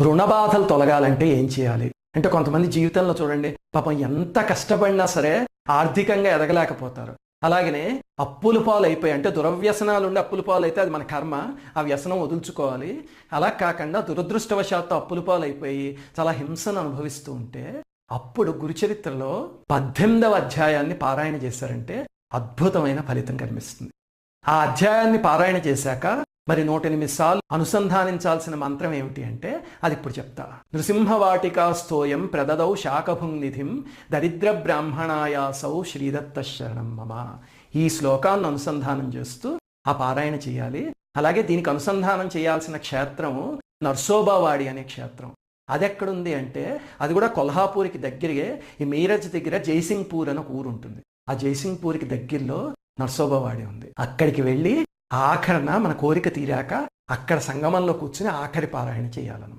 రుణబాధలు తొలగాలంటే ఏం చేయాలి అంటే కొంతమంది జీవితంలో చూడండి పాపం ఎంత కష్టపడినా సరే ఆర్థికంగా ఎదగలేకపోతారు. అలాగనే అప్పుల పాలు అయిపోయి అంటే దురవ్యసనాలు ఉండి అప్పుల పాలు అయితే అది మన కర్మ, ఆ వ్యసనం వదులుచుకోవాలి. అలా కాకుండా దురదృష్టవశాత్తు అప్పుల పాలు అయిపోయి చాలా హింసను అనుభవిస్తూ ఉంటే అప్పుడు గురుచరిత్రలో 18వ అధ్యాయాన్ని పారాయణ చేశారంటే అద్భుతమైన ఫలితం కనిపిస్తుంది. ఆ అధ్యాయాన్ని పారాయణ చేశాక మరి 108 సార్లు అనుసంధానించాల్సిన మంత్రం ఏమిటి అంటే అది ఇప్పుడు చెప్తా. నృసింహవాటికా స్తోయం ప్రదదౌ శాకభుంనిధిం దరిద్ర బ్రాహ్మణాయాసౌ శ్రీదత్త శరణం మమ. ఈ శ్లోకాన్ని అనుసంధానం చేస్తూ ఆ పారాయణ చేయాలి. అలాగే దీనికి అనుసంధానం చేయాల్సిన క్షేత్రము నర్సోబావాడి అనే క్షేత్రం. అది ఎక్కడుంది అంటే అది కూడా కొల్హాపూర్కి దగ్గరే, ఈ మీరజ్ దగ్గర జైసింగ్పూర్ అని ఒక ఊరు ఉంటుంది. ఆ జైసింగ్పూర్కి దగ్గరలో నర్సోబావాడి ఉంది. అక్కడికి వెళ్ళి ఆఖరణ మన కోరిక తీరాక అక్కడ సంగమంలో కూర్చుని ఆఖరి పారాయణ చేయాలన్నమాట.